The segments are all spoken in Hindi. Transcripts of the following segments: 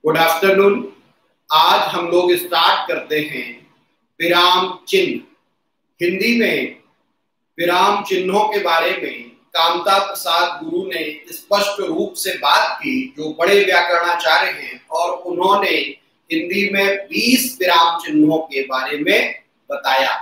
Good afternoon. आज हम लोग स्टार्ट करते हैं विराम चिन्ह। हिंदी में विराम चिन्हों के बारे में कामता प्रसाद गुरु ने स्पष्ट रूप से बात की, जो बड़े व्याकरणाचार्य हैं, और उन्होंने हिंदी में 20 विराम चिन्हों के बारे में बताया।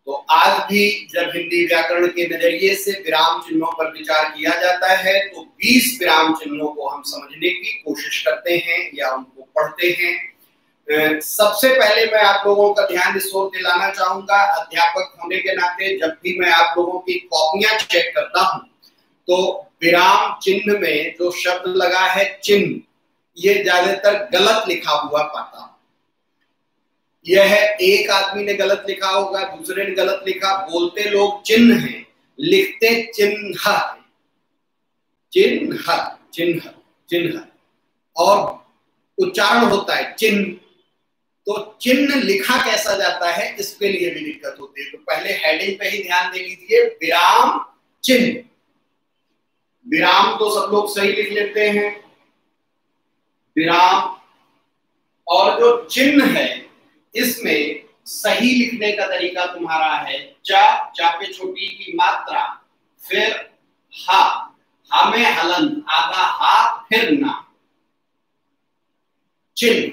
तो आज भी जब हिंदी व्याकरण के नजरिए से विराम चिन्हों पर विचार किया जाता है तो 20 विराम चिन्हों को हम समझने की कोशिश करते हैं या उनको पढ़ते हैं। सबसे पहले मैं आप लोगों का ध्यान इस ओर दिलाना चाहूंगा, अध्यापक होने के नाते जब भी मैं आप लोगों की कॉपियां चेक करता हूं तो विराम चिन्ह में जो शब्द लगा है चिन्ह, ये ज्यादातर गलत लिखा हुआ पाता हूं। यह एक आदमी ने गलत लिखा होगा, दूसरे ने गलत लिखा। बोलते लोग चिन्ह हैं, लिखते चिन्ह है, चिन्ह चिन्ह चिन्ह, और उच्चारण होता है चिन्ह। तो चिन्ह लिखा कैसा जाता है, इसके लिए भी दिक्कत होती है। तो पहले हेडिंग पे ही ध्यान दे लीजिए, विराम चिन्ह। विराम तो सब लोग सही लिख लेते हैं, विराम। और जो चिन्ह है इसमें सही लिखने का तरीका तुम्हारा है चा पे छोटी की मात्रा, फिर हा में हलंत, आधा हा फिर ना, चिन्ह।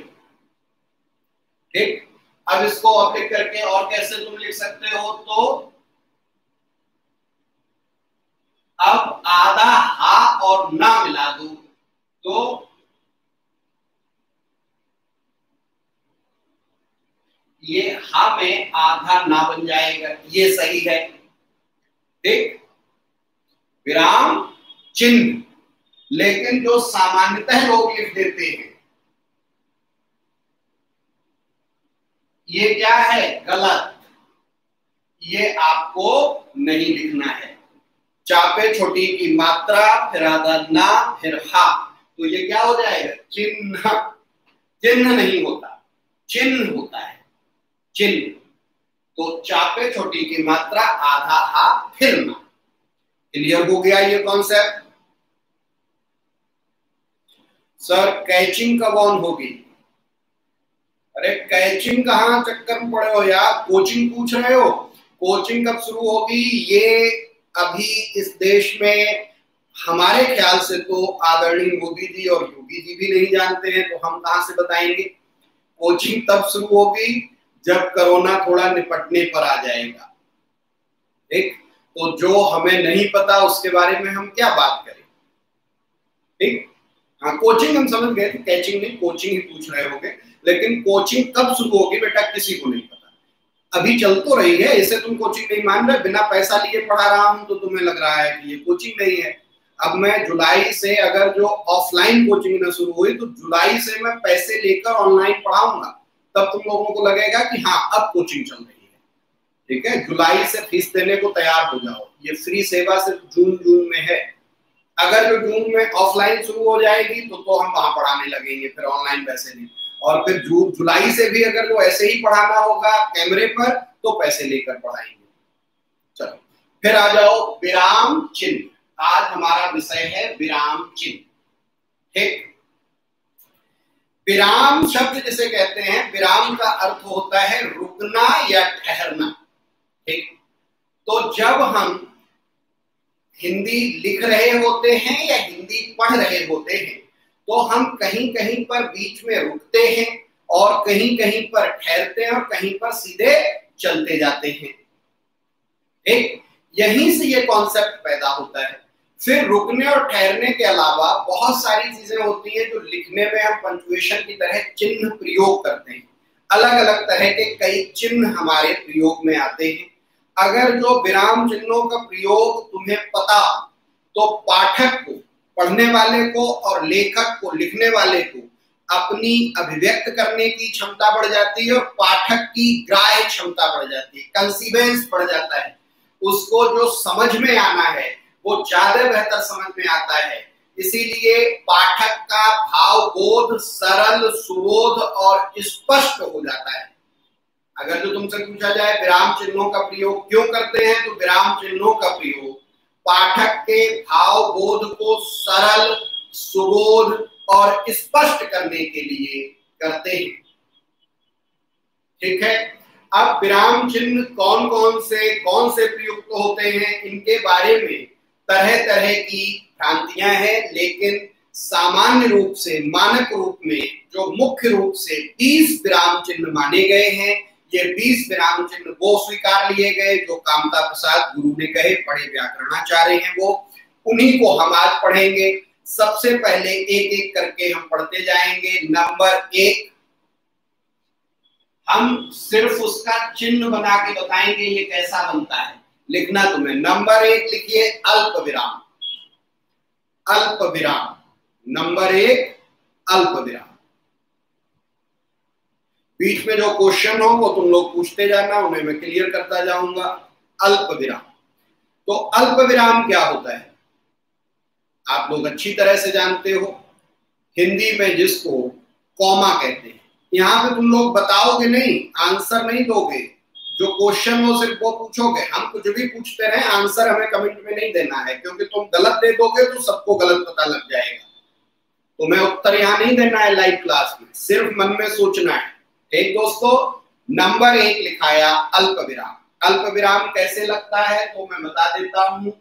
ठीक, अब इसको अप्लाई करके और कैसे तुम लिख सकते हो, तो अब आधा हा और ना मिला दो तो ये हा में आधा ना बन जाएगा, ये सही है। ठीक, विराम चिन्ह। लेकिन जो सामान्यतः लोग लिख देते हैं ये क्या है, गलत। ये आपको नहीं लिखना है। चापे छोटी की मात्रा, फिर आधा ना, फिर हा, तो ये क्या हो जाएगा, चिन्ह। चिन्ह नहीं होता, चिन्ह होता है, चिन्ह। तो चापे छोटी की मात्रा, आधा हा फिर ना। क्लियर हो गया ये कॉन्सेप्ट? सर कैचिंग कब ऑन होगी? अरे कैचिंग कहाँ चक्कर में पड़े हो यार, कोचिंग पूछ रहे हो। कोचिंग कब शुरू होगी ये अभी इस देश में हमारे ख्याल से तो आदरणीय मोदी जी और योगी जी भी नहीं जानते हैं, तो हम कहां से बताएंगे। कोचिंग तब शुरू होगी जब कोरोना थोड़ा निपटने पर आ जाएगा। ठीक, तो जो हमें नहीं पता उसके बारे में हम क्या बात करें। ठीक, हाँ कोचिंग हम समझ गए थे, कैचिंग नहीं, कोचिंग ही पूछ रहे होंगे। लेकिन कोचिंग कब शुरू होगी बेटा किसी को नहीं पता। अभी चल तो रही है, इसे तुम कोचिंग नहीं मान रहे। बिना पैसा लिए पढ़ा रहा हूं तो तुम्हें लग रहा है कि ये कोचिंग नहीं है। अब मैं जुलाई से अगर जो ऑफलाइन कोचिंग ना शुरू हुई तो जुलाई से मैं पैसे लेकर ऑनलाइन पढ़ाऊंगा, तब तुम लोगों को लगेगा कि हाँ अब कोचिंग चल रही है। ठीक है, जुलाई से फीस देने को तैयार हो जाओ। ये फ्री सेवा सिर्फ जून में है। अगर जो जून में ऑफलाइन शुरू हो जाएगी तो हम वहां पढ़ाने लगेंगे, फिर ऑनलाइन पैसे नहीं। और फिर जुलाई से भी अगर वो ऐसे ही पढ़ाना होगा कैमरे पर तो पैसे लेकर पढ़ाएंगे। चलो फिर आ जाओ विराम चिन्ह। आज हमारा विषय है विराम चिन्ह। ठीक, विराम शब्द जिसे कहते हैं, विराम का अर्थ होता है रुकना या ठहरना। ठीक, तो जब हम हिंदी लिख रहे होते हैं या हिंदी पढ़ रहे होते हैं तो हम कहीं कहीं पर बीच में रुकते हैं और कहीं कहीं पर ठहरते हैं और कहीं पर सीधे चलते जाते हैं। ठीक, यहीं से ये कॉन्सेप्ट पैदा होता है। फिर रुकने और ठहरने के अलावा बहुत सारी चीजें होती हैं जो लिखने में हम पंक्चुएशन की तरह चिन्ह प्रयोग करते हैं। अलग अलग तरह के कई चिन्ह हमारे प्रयोग में आते हैं। अगर जो विराम चिन्हों का प्रयोग तुम्हें पता तो पाठक को, पढ़ने वाले को, और लेखक को, लिखने वाले को अपनी अभिव्यक्त करने की क्षमता बढ़ जाती है और पाठक की ग्राह्य क्षमता बढ़ जाती है, कंसीवेंस बढ़ जाता है। उसको जो समझ में आना है वो ज्यादा बेहतर समझ में आता है। इसीलिए पाठक का भाव बोध सरल, सुबोध और स्पष्ट हो जाता है। अगर जो तुमसे पूछा जाए विराम चिन्हों का प्रयोग क्यों करते हैं, तो विराम चिन्हों का प्रयोग पाठक के भाव बोध को सरल, सुबोध और स्पष्ट करने के लिए करते हैं। ठीक है, अब विराम चिन्ह कौन से प्रयुक्त होते हैं, इनके बारे में तरह तरह की भ्रांतियां हैं, लेकिन सामान्य रूप से मानक रूप में जो मुख्य रूप से 20 विराम चिन्ह माने गए हैं, ये 20 विराम चिन्ह वो स्वीकार लिए गए जो कामता प्रसाद गुरु ने कहे, बड़े व्याकरणाचार्य हैं वो, उन्हीं को हम आज पढ़ेंगे। सबसे पहले एक एक करके हम पढ़ते जाएंगे। नंबर 1, हम सिर्फ उसका चिन्ह बना के बताएंगे ये कैसा बनता है, लिखना तुम्हें। नंबर 1 लिखिए अल्प विराम, अल्प विराम। नंबर 1 अल्प विराम। बीच में जो क्वेश्चन हो वो तुम लोग पूछते जाना, उन्हें मैं क्लियर करता जाऊंगा। अल्प विराम, तो अल्प विराम क्या होता है आप लोग अच्छी तरह से जानते हो, हिंदी में जिसको कॉमा कहते हैं। यहाँ पे तुम लोग बताओगे नहीं, आंसर नहीं दोगे, जो क्वेश्चन हो सिर्फ वो पूछोगे। हम कुछ भी पूछते रहे, आंसर हमें कमेंट में नहीं देना है, क्योंकि तुम गलत दे दोगे तो सबको गलत पता लग जाएगा। तुम्हें उत्तर यहाँ नहीं देना है लाइव क्लास में, सिर्फ मन में सोचना है। ठीक दोस्तों, नंबर 1 लिखाया अल्प विराम। अल्प विराम कैसे लगता है तो मैं बता देता हूं।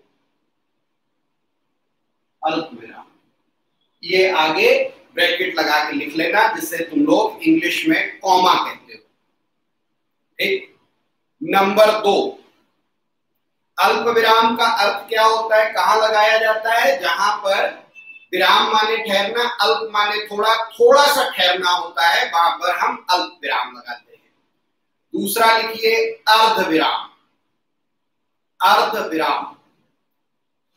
अल्प विराम, ये आगे ब्रैकेट लगा के लिख लेना, जिससे तुम लोग इंग्लिश में कॉमा कहते हो। ठीक। नंबर 2, अल्प विराम का अर्थ क्या होता है, कहां लगाया जाता है, जहां पर विराम माने ठहरना, अल्प माने थोड़ा, थोड़ा सा ठहरना होता है, वहां पर हम अल्प विराम लगाते हैं। दूसरा लिखिए अर्ध विराम, अर्ध विराम।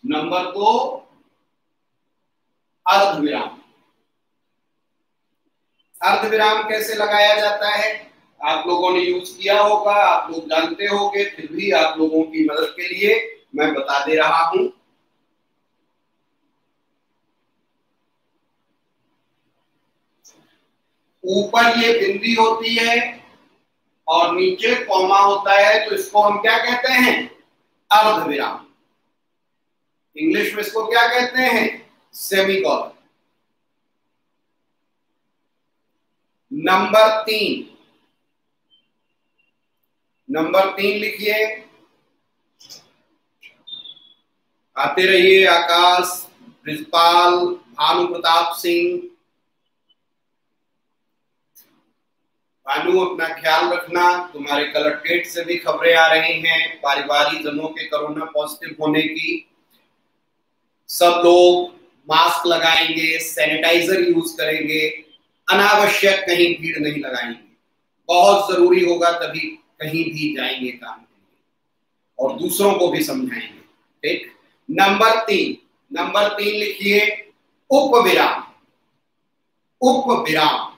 नंबर 2 अर्ध विराम। अर्ध विराम कैसे लगाया जाता है, आप लोगों ने यूज किया होगा, आप लोग जानते होंगे, फिर भी आप लोगों की मदद के लिए मैं बता दे रहा हूं। ऊपर ये बिंदी होती है और नीचे कॉमा होता है, तो इसको हम क्या कहते हैं, अर्ध विराम। इंग्लिश में इसको क्या कहते हैं, सेमीकोलन। नंबर 3, नंबर 3 लिखिए, आते रहिए आकाश, ब्रिजपाल, भानु प्रताप सिंह। भानु अपना ख्याल रखना, तुम्हारे कलेक्ट्रेट से भी खबरें आ रही हैं पारिवारिक जनों के कोरोना पॉजिटिव होने की। सब लोग मास्क लगाएंगे, सैनिटाइजर यूज करेंगे, अनावश्यक कहीं भीड़ नहीं लगाएंगे, बहुत जरूरी होगा तभी कहीं भी जाएंगे काम के लिए, और दूसरों को भी समझाएंगे। ठीक। नंबर 3, नंबर 3 लिखिए उपविराम, उपविराम।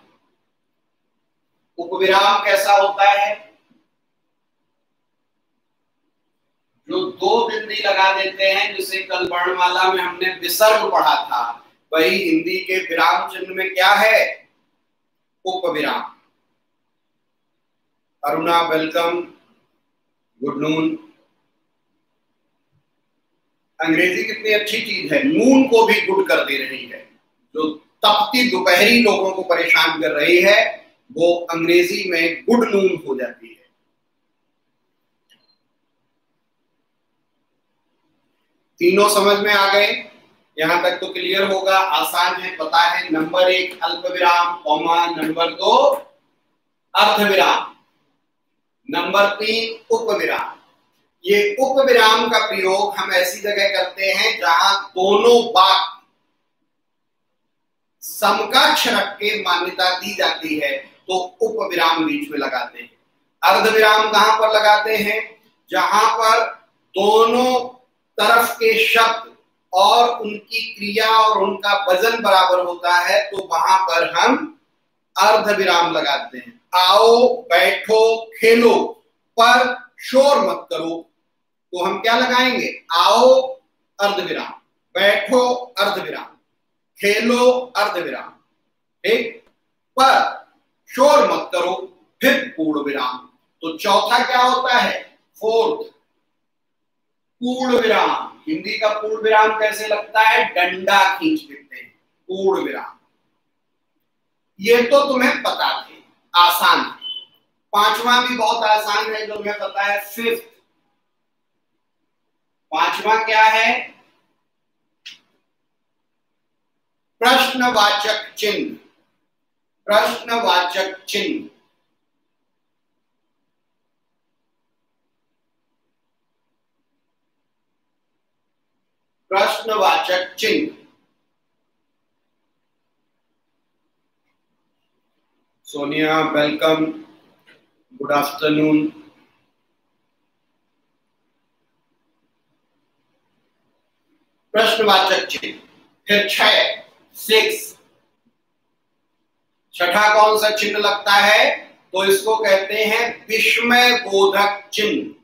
उपविराम कैसा होता है, जो 2 बिंदी लगा देते हैं, जिसे कल वर्णमाला में हमने विसर्ग पढ़ा था, वही हिंदी के विराम चिन्ह में क्या है, उपविराम। Aruna welcome, good noon. अंग्रेजी कितनी अच्छी चीज है, नून को भी गुड कर दे रही है। जो तपती दोपहरी लोगों को परेशान कर रही है, वो अंग्रेजी में गुड नून हो जाती है। तीनों समझ में आ गए, यहां तक तो क्लियर होगा, आसान है, पता है। नंबर 1 अल्प विराम, कॉमा। नंबर 2 अर्ध विराम। नंबर 3 उपविराम। ये उपविराम का प्रयोग हम ऐसी जगह करते हैं जहां दोनों वाक्य समकक्ष रख के मान्यता दी जाती है, तो उपविराम बीच में लगाते हैं। अर्धविराम कहां पर लगाते हैं, जहां पर दोनों तरफ के शब्द और उनकी क्रिया और उनका वजन बराबर होता है, तो वहां पर हम अर्धविराम लगाते हैं। आओ, बैठो, खेलो, पर शोर मत करो, तो हम क्या लगाएंगे, आओ अर्धविराम, बैठो अर्धविराम, खेलो अर्धविराम, ठीक, पर शोर मत करो, फिर पूर्ण विराम। तो चौथा क्या होता है, 4th पूर्ण विराम। हिंदी का पूर्ण विराम कैसे लगता है, डंडा खींच देते हैं, पूर्ण विराम। ये तो तुम्हें पता थे, आसान है। पांचवा भी बहुत आसान है जो तुम्हें पता है, फिफ्थ। पांचवा क्या है? प्रश्नवाचक चिन्ह। प्रश्नवाचक चिन्ह। प्रश्नवाचक चिन्ह। Sonia welcome, good afternoon. प्रश्नवाचक चिन्ह। फिर 6 छठा कौन सा चिन्ह लगता है? तो इसको कहते हैं विस्मय बोधक चिन्ह।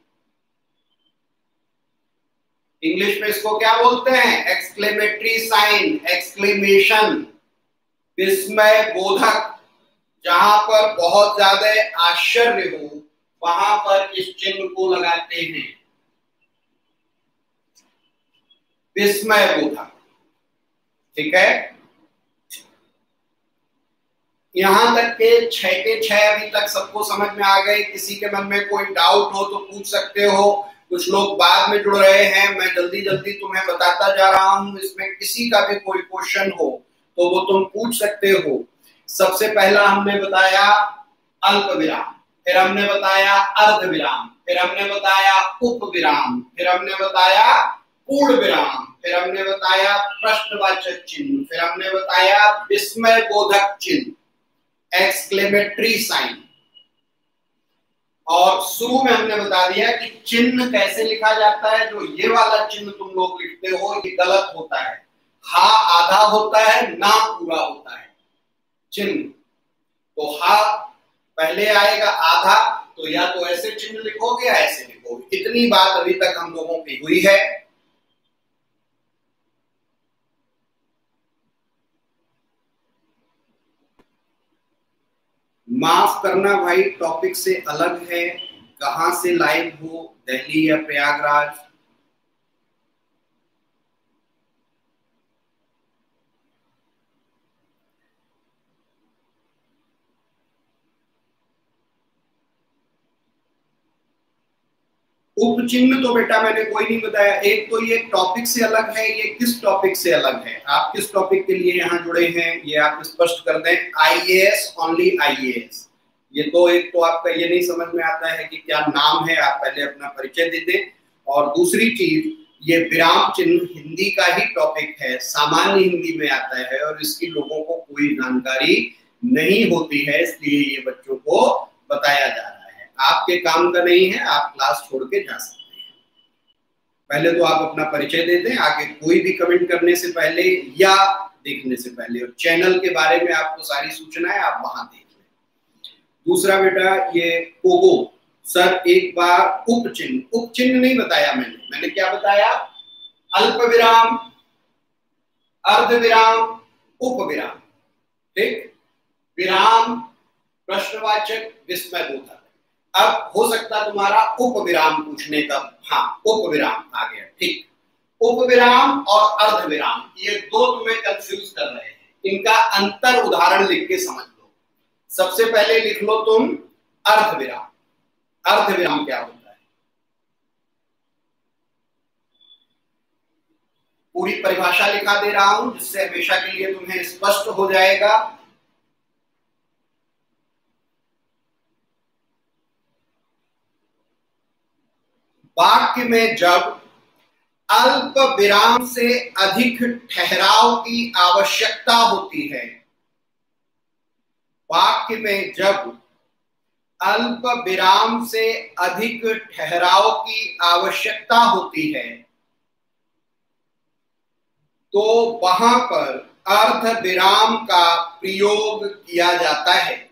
इंग्लिश में इसको क्या बोलते हैं? एक्सक्लेमेटरी साइन, एक्सक्लेमेशन, विस्मय बोधक। जहां पर बहुत ज्यादा आश्चर्य हो वहां पर इस चिन्ह को लगाते हैं, विस्मय बोधक। ठीक है, यहां तक के 6 अभी तक सबको समझ में आ गए। किसी के मन में कोई डाउट हो तो पूछ सकते हो। कुछ लोग बाद में जुड़ रहे हैं, मैं जल्दी जल्दी तुम्हें बताता जा रहा हूं। इसमें किसी का भी कोई क्वेश्चन हो तो वो तुम पूछ सकते हो। सबसे पहला हमने बताया अल्प विराम, फिर हमने बताया अर्ध विराम, फिर हमने बताया उप विराम, फिर हमने बताया पूर्ण विराम, फिर हमने बताया प्रश्नवाचक चिन्ह, फिर हमने बताया विस्मय बोधक चिन्ह, एक्सक्लेमेटरी साइन। और शुरू में हमने बता दिया कि चिन्ह कैसे लिखा जाता है। जो ये वाला चिन्ह तुम लोग लिखते हो ये गलत होता है। हा आधा होता है, ना पूरा होता है चिन्ह। तो हा पहले आएगा आधा, तो या तो ऐसे चिन्ह लिखोगे या ऐसे लिखोगे। इतनी बात अभी तक हम लोगों की हुई है। माफ करना भाई, टॉपिक से अलग है। कहां से लाइव हो, दिल्ली या प्रयागराज? उपचिन्ह तो बेटा मैंने कोई नहीं बताया। एक तो ये टॉपिक से अलग है, ये किस टॉपिक से अलग है? आप किस टॉपिक के लिए यहाँ जुड़े हैं ये आप स्पष्ट कर दें। IAS, only IAS. ये तो एक तो आपका ये नहीं समझ में आता है कि क्या नाम है, आप पहले अपना परिचय दे दें। और दूसरी चीज, ये विराम चिन्ह हिंदी का ही टॉपिक है, सामान्य हिंदी में आता है और इसकी लोगों को कोई जानकारी नहीं होती है, इसलिए ये बच्चों को बताया जा रहा है। आपके काम का नहीं है, आप क्लास छोड़ के जा सकते हैं। पहले तो आप अपना परिचय दे दें, आगे कोई भी कमेंट करने से पहले या देखने से पहले। और चैनल के बारे में आपको सारी सूचनाएं आप वहां देख लें। दूसरा बेटा ये पोगो सर, एक बार उपचिन्ह, उपचिन्ह नहीं बताया मैंने क्या बताया? अल्प विराम, अर्ध विराम, उप विराम। ठीक, विराम, प्रश्नवाचक, विस्मय बोधक। अब हो सकता तुम्हारा उप विराम पूछने का। हाँ, उप विराम आ गया। ठीक, उप विराम और अर्ध विराम ये दो तुम्हें कंफ्यूज कर रहे हैं। इनका अंतर उदाहरण लिख के समझ लो। सबसे पहले लिख लो तुम अर्ध विराम। अर्ध विराम क्या होता है? पूरी परिभाषा लिखा दे रहा हूं जिससे हमेशा के लिए तुम्हें स्पष्ट हो जाएगा। वाक्य में जब अल्प विराम से अधिक ठहराव की आवश्यकता होती है, वाक्य में जब अल्प विराम से अधिक ठहराव की आवश्यकता होती है तो वहां पर अर्ध विराम का प्रयोग किया जाता है।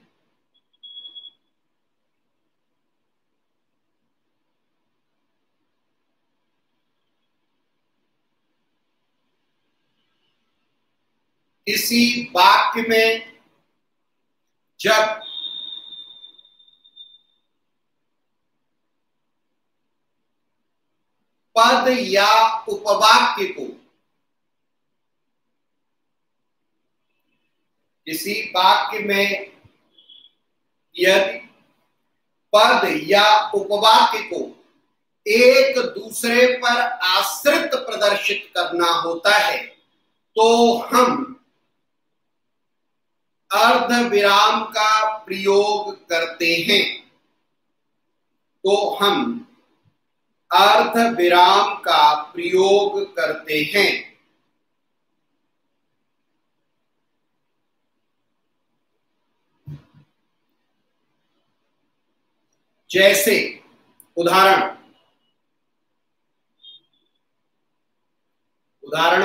इसी वाक्य में जब पद या उपवाक्य को किसी वाक्य में यदि पद या उपवाक्य को एक दूसरे पर आश्रित प्रदर्शित करना होता है तो हम अर्धविराम का प्रयोग करते हैं। तो हम अर्धविराम का प्रयोग करते हैं। जैसे उदाहरण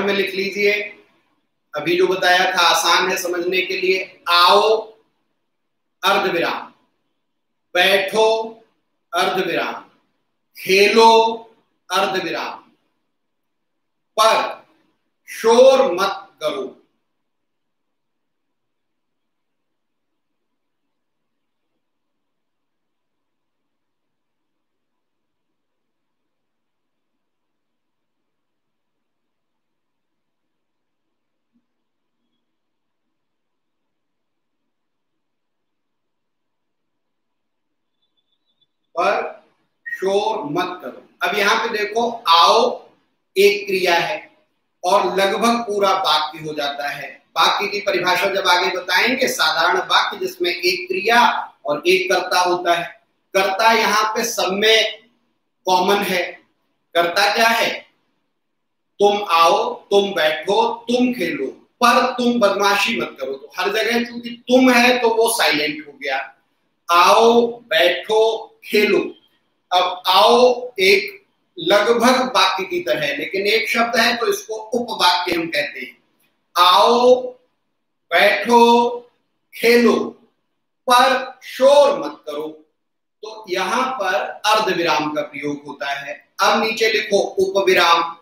में लिख लीजिए, अभी जो बताया था आसान है समझने के लिए। आओ अर्धविराम, बैठो अर्धविराम, खेलो अर्धविराम, पर शोर मत करो। पर शोर मत करो। अब यहां पे देखो, आओ एक क्रिया है और लगभग पूरा वाक्य हो जाता है। वाक्य की परिभाषा जब आगे बताएंगे, साधारण वाक्य जिसमें एक क्रिया और एक कर्ता होता है। कर्ता यहाँ पे सब में कॉमन है। कर्ता क्या है? तुम आओ, तुम बैठो, तुम खेलो, पर तुम बदमाशी मत करो। तो हर जगह चूंकि तुम है तो वो साइलेंट हो गया। आओ, बैठो, खेलो। अब आओ एक लगभग वाक्य की तरह है, लेकिन एक शब्द है तो इसको उपवाक्य हम कहते हैं। आओ, बैठो, खेलो, पर शोर मत करो। तो यहां पर अर्धविराम का प्रयोग होता है। अब नीचे लिखो उपविराम।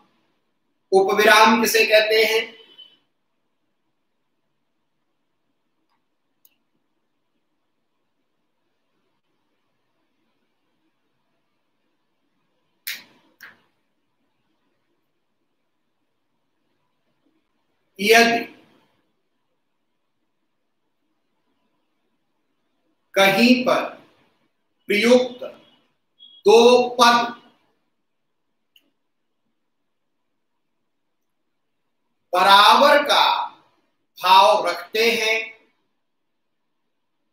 उपविराम किसे कहते हैं? यदि कहीं पर प्रयुक्त दो पद बराबर का भाव रखते हैं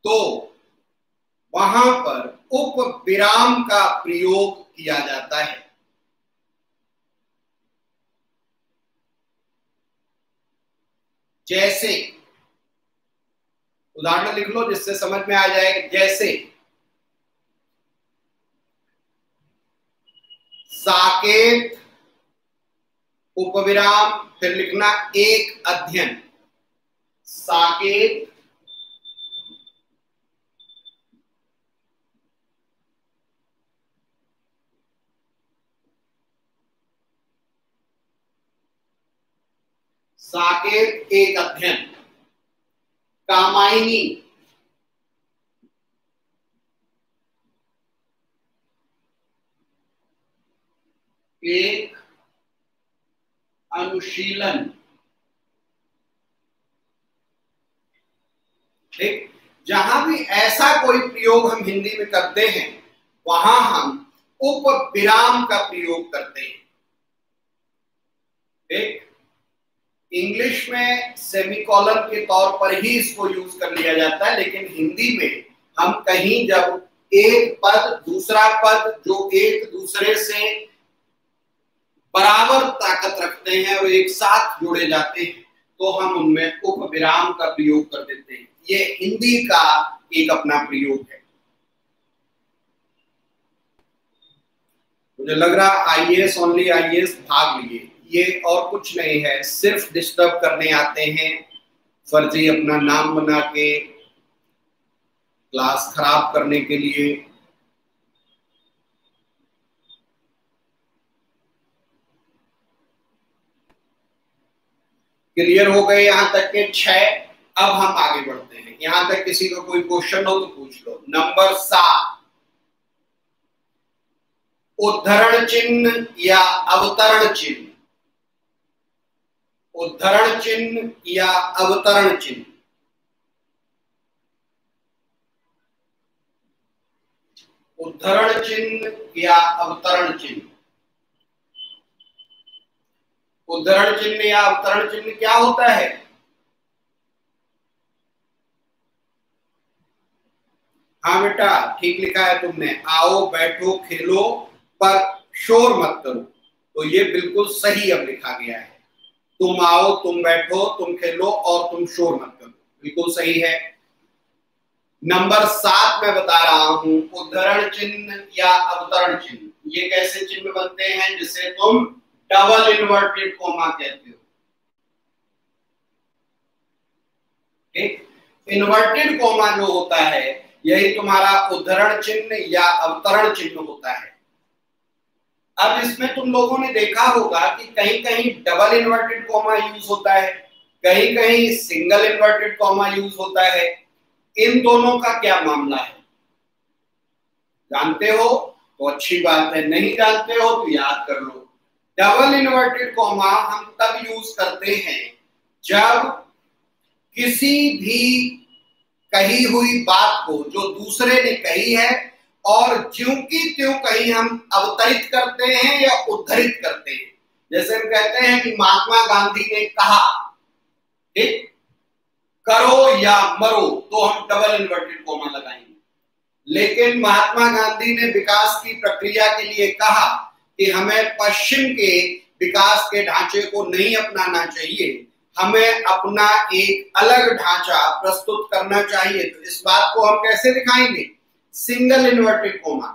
तो वहां पर उपविराम का प्रयोग किया जाता है। जैसे उदाहरण लिख लो जिससे समझ में आ जाएगा। जैसे साकेत उपविराम, फिर लिखना एक अध्ययन। साकेत साकेत एक अध्ययन। कामायनी एक अनुशीलन। ठीक, जहां भी ऐसा कोई प्रयोग हम हिंदी में करते हैं वहां हम उपविराम का प्रयोग करते हैं। ठीक, इंग्लिश में सेमीकोलन के तौर पर ही इसको यूज कर लिया जाता है, लेकिन हिंदी में हम कहीं जब एक पद दूसरा पद जो एक दूसरे से बराबर ताकत रखते हैं और एक साथ जोड़े जाते हैं तो हम उनमें उपविराम का प्रयोग कर देते हैं। ये हिंदी का एक अपना प्रयोग है। मुझे लग रहा आईएएस ओनली आईएएस भाग लिए, ये और कुछ नहीं है, सिर्फ डिस्टर्ब करने आते हैं, फर्जी अपना नाम बना के क्लास खराब करने के लिए। क्लियर हो गए यहां तक के 6। अब हम आगे बढ़ते हैं। यहां तक किसी को कोई क्वेश्चन हो तो पूछ लो। नंबर 7, उद्धरण चिन्ह या अवतरण चिन्ह। उद्धरण चिन्ह या अवतरण चिन्ह। उद्धरण चिन्ह या अवतरण चिन्ह? उद्धरण चिन्ह या अवतरण चिन्ह क्या होता है? हाँ बेटा, ठीक लिखा है तुमने, आओ बैठो खेलो पर शोर मत करो। तो ये बिल्कुल सही अब लिखा गया है, तुम आओ, तुम बैठो, तुम खेलो और तुम शोर मत करो, बिल्कुल सही है। नंबर 7 मैं बता रहा हूं, उद्धरण चिन्ह या अवतरण चिन्ह, ये कैसे चिन्ह बनते हैं जिसे तुम डबल इन्वर्टेड कोमा कहते हो। ठीक, इन्वर्टेड कोमा जो होता है यही तुम्हारा उद्धरण चिन्ह या अवतरण चिन्ह होता है। अब इसमें तुम लोगों ने देखा होगा कि कहीं कहीं डबल इन्वर्टेड कॉमा यूज होता है, कहीं कहीं सिंगल इन्वर्टेड कॉमा यूज होता है। इन दोनों का क्या मामला है, जानते हो तो अच्छी बात है, नहीं जानते हो तो याद कर लो। डबल इन्वर्टेड कॉमा हम तब यूज करते हैं जब किसी भी कही हुई बात को जो दूसरे ने कही है और ज्यों की त्यों कहीं हम अवतरित करते हैं या उद्धरित करते हैं। जैसे हम कहते हैं कि महात्मा गांधी ने कहा, ठीक, करो या मरो, तो हम डबल इन्वर्टेड कोमा लगाएंगे। लेकिन महात्मा गांधी ने विकास की प्रक्रिया के लिए कहा कि हमें पश्चिम के विकास के ढांचे को नहीं अपनाना चाहिए, हमें अपना एक अलग ढांचा प्रस्तुत करना चाहिए, तो इस बात को हम कैसे दिखाएंगे? Single inverted coma.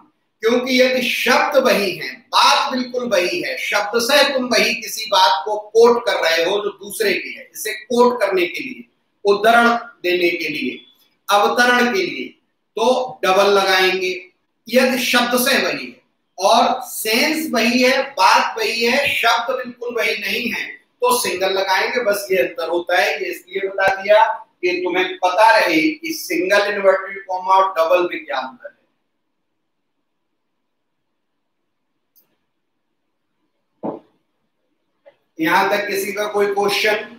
क्योंकि यदि शब्द वही है, बात बिल्कुल वही है, शब्द से तुम वही किसी बात को कोट कर रहे हो जो दूसरे की है, इसे कोट करने के लिए, उदाहरण देने के लिए, अवतरण के लिए, तो डबल लगाएंगे। यदि शब्द से वही है और सेंस वही है, बात वही है, शब्द बिल्कुल वही नहीं है, तो सिंगल लगाएंगे। बस ये अंतर होता है, ये इसलिए बता दिया कि तुम्हें पता रहे कि सिंगल इन्वर्टेड कॉमा और डबल में क्या अंतर है। यहां तक किसी का कोई क्वेश्चन?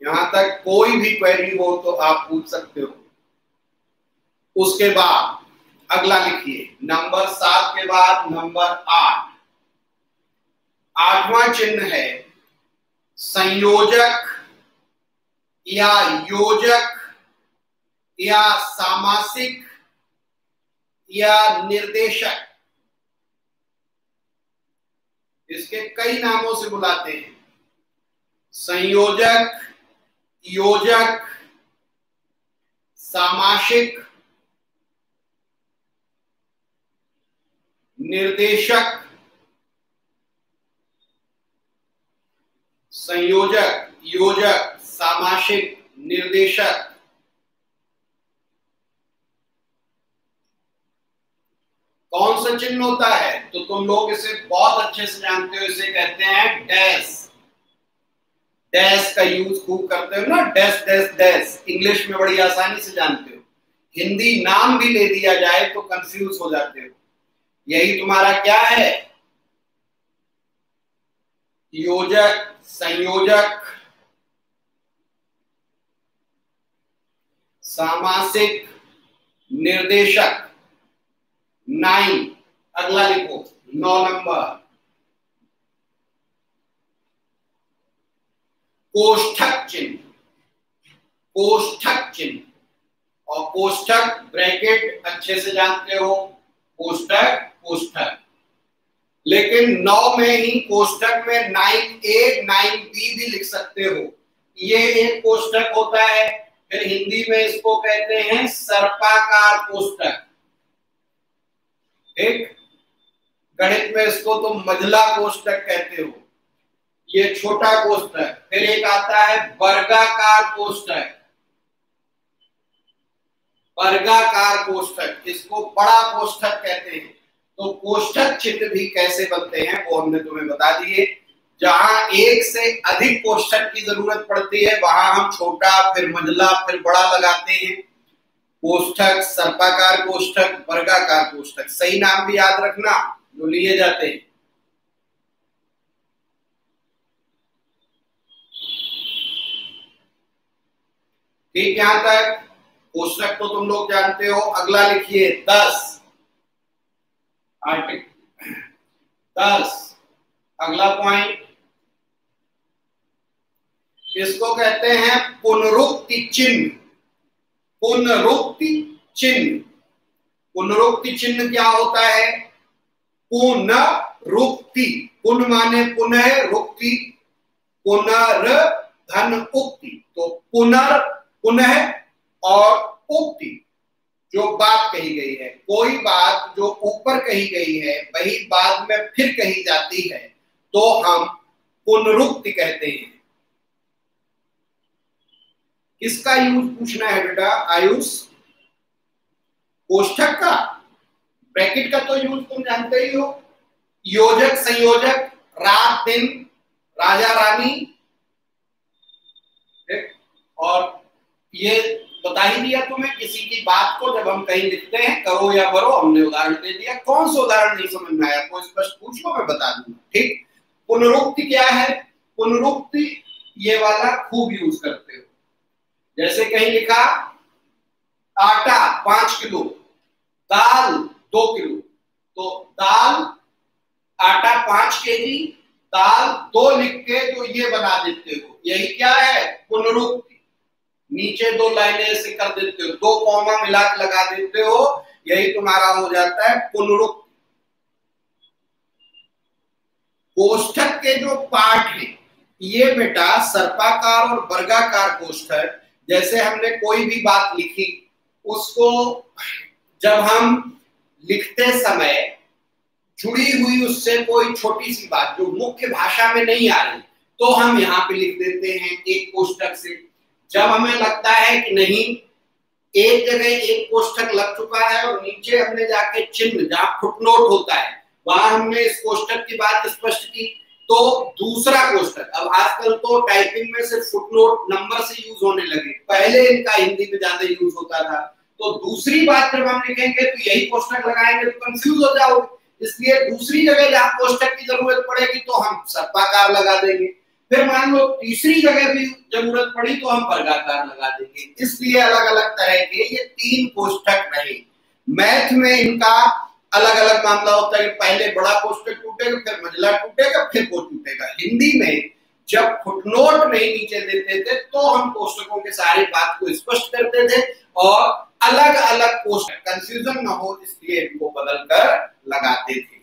यहां तक कोई भी क्वेरी हो तो आप पूछ सकते हो। उसके बाद अगला लिखिए, नंबर 7 के बाद नंबर 8। 8वां चिन्ह है संयोजक या योजक या सामासिक या निर्देशक। इसके कई नामों से बुलाते हैं, संयोजक, योजक, सामासिक, निर्देशक। संयोजक, योजक, सामासिक, निर्देशक। कौन सा चिन्ह होता है? तो तुम लोग इसे बहुत अच्छे से जानते हो, इसे कहते हैं डैश। डैश का यूज खूब करते हो ना, डैश डैश डैश, इंग्लिश में बड़ी आसानी से जानते हो। हिंदी नाम भी ले दिया जाए तो कंफ्यूज हो जाते हो। यही तुम्हारा क्या है? योजक, संयोजक, सामासिक, निर्देशक। 9, अगला लिखो, 9 नंबर, कोष्ठक चिन्ह। कोष्ठक चिन्ह, और कोष्ठक ब्रैकेट अच्छे से जानते हो, कोष्ठक कोष्ठक। लेकिन 9 में ही कोष्ठक में 9A 9B भी लिख सकते हो, ये एक कोष्ठक होता है। फिर हिंदी में इसको कहते हैं सर्पाकार कोष्ठक। ठीक, गणित में इसको तुम मझला कोष्ठक कहते हो, ये छोटा कोष्ठक। फिर एक आता है वर्गाकार कोष्ठक, वर्गाकार कोष्ठक, इसको बड़ा कोष्ठक कहते हैं। तो कोष्ठक चिन्ह भी कैसे बनते हैं वो हमने तुम्हें बता दिए। जहां एक से अधिक कोष्ठक की जरूरत पड़ती है वहां हम छोटा, फिर मंझला, फिर बड़ा लगाते हैं। कोष्ठक, सर्पाकार कोष्ठक, वर्गाकार कोष्ठक, सही नाम भी याद रखना जो लिए जाते हैं। ठीक, यहां तक कोष्ठक तो तुम लोग जानते हो। अगला लिखिए 10, आर्टिकल 10। अगला पॉइंट, इसको कहते हैं पुनरुक्ति चिन्ह। पुनरुक्ति चिन्ह, पुनरुक्ति चिन्ह क्या होता है? पुनरुक्ति, पुन माने पुनः, रुक्ति पुनर्धन उक्ति। तो पुनर् पुनः और उक्ति, जो बात कही गई है, कोई बात जो ऊपर कही गई है वही बाद में फिर कही जाती है तो हम पुनरुक्ति कहते हैं। किसका यूज पूछना है बेटा आयुष? कोष्ठक का, ब्रैकेट का तो यूज तुम जानते ही हो। योजक संयोजक, रात दिन, राजा रानी, और ये बता ही दिया तुम्हें किसी की बात को जब हम कहीं लिखते हैं करो या भरो, हमने उदाहरण दे दिया। कौन सा उदाहरण नहीं समझ में आया? कोई स्पष्ट पूछ लो, मैं बता दूंगा। ठीक, पुनरुक्ति क्या है? पुनरुक्ति ये वाला खूब यूज करते हो। जैसे कहीं लिखा आटा 5 किलो, दाल 2 किलो, तो दाल आटा 5 केजी, दाल 2 लिख के जो ये बना देते हो, यही क्या है? पुनरुक्ति। नीचे 2 लाइनें ऐसे कर देते हो, 2 कॉमा मिला के लगा देते हो, यही तुम्हारा हो जाता है पुनरुक्ति। कोष्ठक के जो पार्ट है ये बेटा सर्पाकार और वर्गाकार कोष्ठक, जैसे हमने कोई भी बात लिखी उसको जब हम लिखते समय जुड़ी हुई उससे कोई छोटी सी बात जो मुख्य भाषा में नहीं आ रही तो हम यहाँ पे लिख देते हैं एक कोष्ठक से। जब हमें लगता है कि नहीं, एक जगह एक कोष्ठक लग चुका है और नीचे हमने जाके चिन्ह जहाँ फुटनोट होता है वहां हमने इस कोष्ठक की बात स्पष्ट की, तो दूसरा कोष्ठक, अब आजकल तो टाइपिंग में सिर्फ फुटनोट नंबर से यूज होने लगे, पहले इनका हिंदी में ज्यादा यूज होता था। तो दूसरी बात जब हम लिखेंगे तो यही कोष्ठक लगाएंगे तो कंफ्यूज हो जाओगे, इसलिए दूसरी जगह जहां कोष्ठक की जरूरत पड़ेगी तो हम सर्पाकार लगा देंगे। फिर मान लो तीसरी जगह भी जरूरत पड़ी तो हम वर्गाकार लगा देंगे। इसलिए अलग अलग तरह के ये 3 कोष्ठक रहे। मैथ में इनका अलग अलग मामला होता है कि पहले बड़ा कोष्ठक टूटेगा, फिर मंझला टूटेगा, फिर वो टूटेगा। हिंदी में जब फुटनोट नहीं नीचे देते थे तो हम कोष्ठकों के सारी बात को स्पष्ट करते थे और अलग अलग कोष्ठक, कंफ्यूजन न हो इसलिए इनको बदल कर लगाते थे।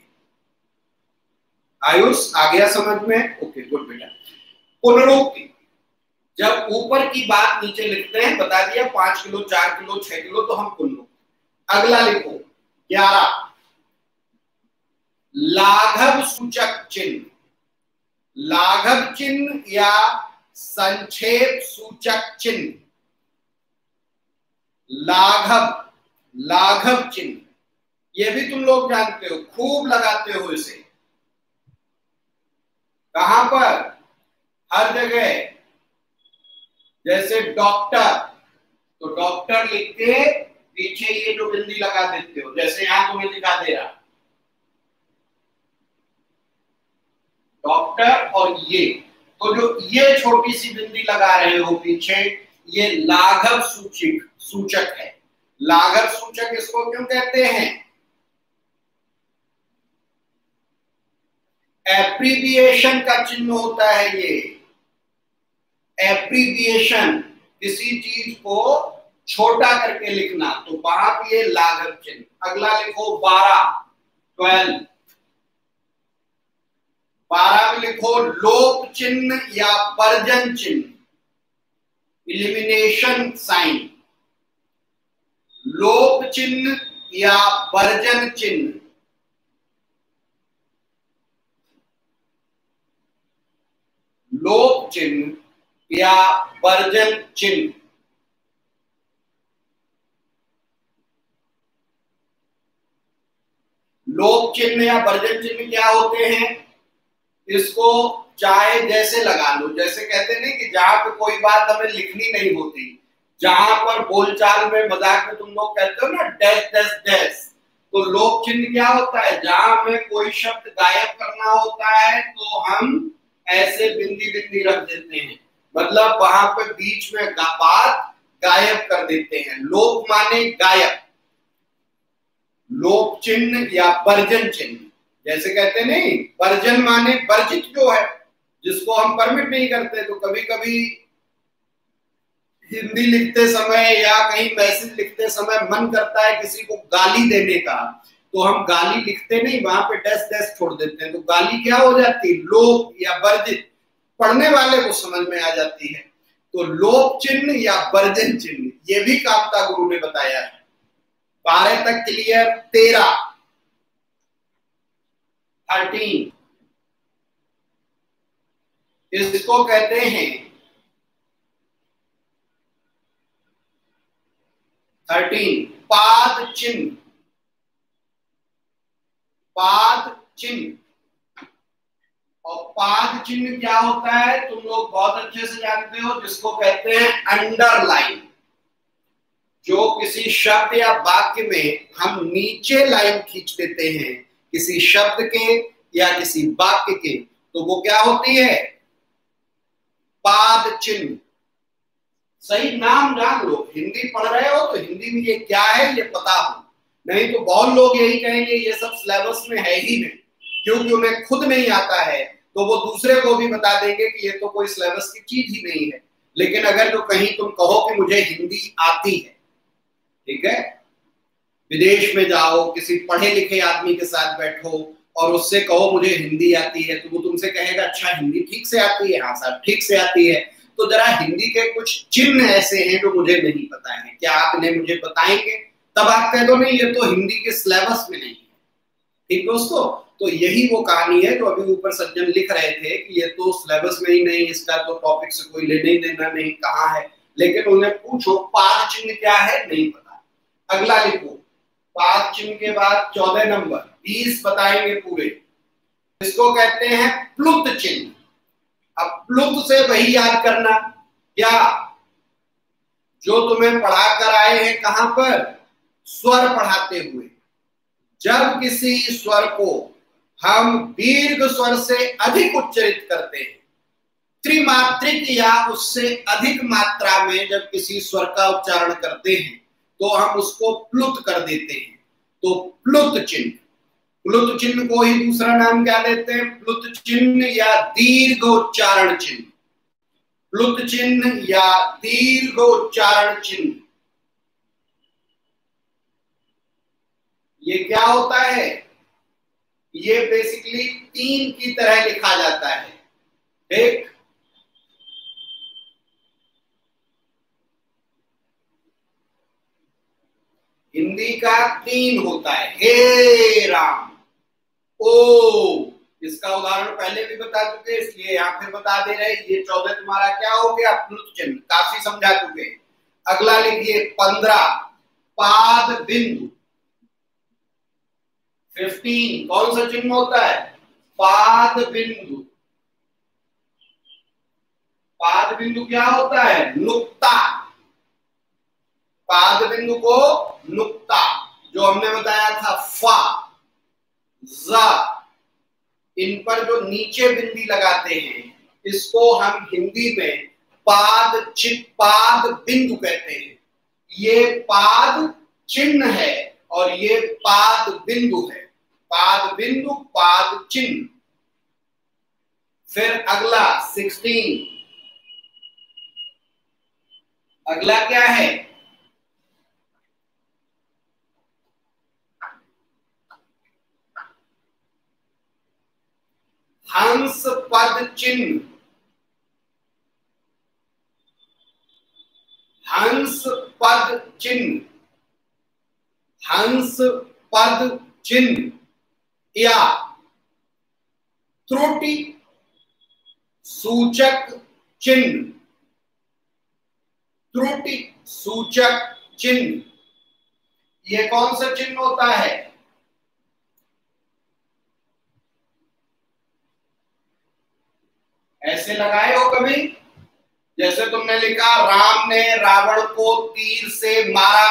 आयुष आ गया समझ में? ओके गुड बेटा। पुनरुक्ति, जब ऊपर की बात नीचे लिखते हैं, बता दिया 5 किलो 4 किलो 6 किलो तो हम पुनरुक्ति। अगला लिखो 11, लाघव सूचक चिन्ह। लाघव चिन्ह या संक्षेप सूचक चिन्ह। लाघव, लाघव चिन्ह ये भी तुम लोग जानते हो, खूब लगाते हो इसे। कहां पर? हर जगह। जैसे डॉक्टर, तो डॉक्टर लिख के पीछे ये जो बिंदी लगा देते हो, जैसे यहां तुम्हें दिखा दे रहा डॉक्टर, और ये तो जो ये छोटी सी बिंदी लगा रहे हो पीछे, ये लाघव सूचक है। लाघव सूचक इसको क्यों कहते हैं? एप्रीविएशन का चिन्ह होता है ये। एप्रीविएशन, किसी चीज को छोटा करके लिखना, तो वहां भी ये लाघव चिन्ह। अगला लिखो 12 में लिखो लोप चिन्ह या वर्जन चिन्ह, इलिमिनेशन साइन। लोप चिन्ह या वर्जन चिन्ह। लोप चिन्ह या वर्जन चिन्ह। लोप चिन्ह या वर्जन चिन्ह क्या होते हैं? इसको चाहे जैसे लगा लो, जैसे कहते हैं कि जहां पे कोई बात हमें लिखनी नहीं होती, जहां पर बोलचाल में मजाक में तुम लोग कहते हो ना डैश डैश डैश, तो लोप चिन्ह क्या होता है? जहां हमें कोई शब्द गायब करना होता है तो हम ऐसे बिंदी बिंदी रख देते हैं, मतलब वहां पे बीच में बात गायब कर देते हैं। लोप माने गायब, लोप चिन्ह या वर्जन चिन्ह, जैसे कहते नहीं, वर्जन माने वर्जित जो है, जिसको हम परमिट नहीं करते। तो कभी कभी हिंदी लिखते समय या कहीं मैसेज लिखते समय मन करता है किसी को गाली देने का, तो हम गाली लिखते नहीं, वहां पे डैश डैश छोड़ देते हैं, तो गाली क्या हो जाती है, लोप या वर्जित, पढ़ने वाले को समझ में आ जाती है। तो लोप चिन्ह या वर्जन चिन्ह, ये भी कामता गुरु ने बताया है। 12 तक क्लियर। 13 इसको कहते हैं 13 पाद चिन्ह। पाद चिन्ह, और पाद चिन्ह क्या होता है तुम लोग बहुत अच्छे से जानते हो, जिसको कहते हैं अंडरलाइन। जो किसी शब्द या वाक्य में हम नीचे लाइन खींच देते हैं किसी शब्द के या किसी वाक्य के, तो वो क्या होती है, पाद चिन्ह। सही नाम जान लो, हिंदी पढ़ रहे हो तो हिंदी में ये क्या है ये पता हो, नहीं तो बहुत लोग यही कहेंगे ये सब सिलेबस में है ही नहीं, क्योंकि उन्हें खुद नहीं आता है तो वो दूसरे को भी बता देंगे कि ये तो कोई सिलेबस की चीज ही नहीं है। लेकिन अगर जो कहीं तुम कहो कि मुझे हिंदी आती है, ठीक है, विदेश में जाओ, किसी पढ़े लिखे आदमी के साथ बैठो और उससे कहो मुझे हिंदी आती है, तो वो तुमसे कहेगा अच्छा हिंदी ठीक से आती है, हाँ साहब ठीक से आती है, तो जरा हिंदी के कुछ चिन्ह ऐसे हैं जो मुझे नहीं पता है, क्या आप इन्हें मुझे बताएंगे? तब आप कह दो नहीं ये तो हिंदी के सिलेबस में नहीं है। ठीक दोस्तों, तो यही वो कहानी है जो अभी ऊपर सज्जन लिख रहे थे कि ये तो सिलेबस में ही नहीं, इसका तो टॉपिक से कोई लेने ही देना नहीं, कहाँ है। लेकिन उन्हें पूछो पाद चिन्ह क्या है, नहीं पता। अगला लिखो, पाद चिन्ह के बाद 14 नंबर, 20 बताएंगे पूरे। इसको कहते हैं प्लुत चिन्ह। अब प्लुत से वही याद करना, क्या जो तुम्हें पढ़ा कर आए हैं, कहां पर, स्वर पढ़ाते हुए। जब किसी स्वर को हम दीर्घ स्वर से अधिक उच्चरित करते हैं, त्रिमात्रिक या उससे अधिक मात्रा में जब किसी स्वर का उच्चारण करते हैं, तो हम उसको प्लुत कर देते हैं। तो प्लुत चिन्ह, प्लुत चिन्ह को ही दूसरा नाम क्या देते हैं, प्लुत चिन्ह या दीर्घोच्चारण चिन्ह। प्लुत चिन्ह या दीर्घोच्चारण चिन्ह, ये क्या होता है, ये बेसिकली 3 की तरह लिखा जाता है। एक हिंदी का 3 होता है, हे राम, ओ, इसका उदाहरण पहले भी बता चुके, इसलिए यहाँ फिर बता दे रहे। ये 14 तुम्हारा क्या हो गया, प्लुत चिन्ह, काफी समझा चुके। अगला लिखिए 15 पाद बिंदु। 15 कौन सा चिन्ह होता है, पाद बिंदु। पाद बिंदु क्या होता है, नुक्ता। पाद बिंदु को नुक्ता, जो हमने बताया था फा जा, इन पर जो नीचे बिंदी लगाते हैं, इसको हम हिंदी में पाद बिंदु कहते हैं। ये पाद चिन्ह है और ये पाद बिंदु है, पाद बिंदु पाद चिन्ह। फिर अगला 16, अगला क्या है, हंस पद चिन्ह। हंस पद चिन्ह, हंस पद चिन्ह या त्रुटि सूचक चिन्ह। त्रुटि सूचक चिन्ह, ये कौन सा चिन्ह होता है, ऐसे लगाए हो कभी, जैसे तुमने लिखा राम ने रावण को तीर से मारा,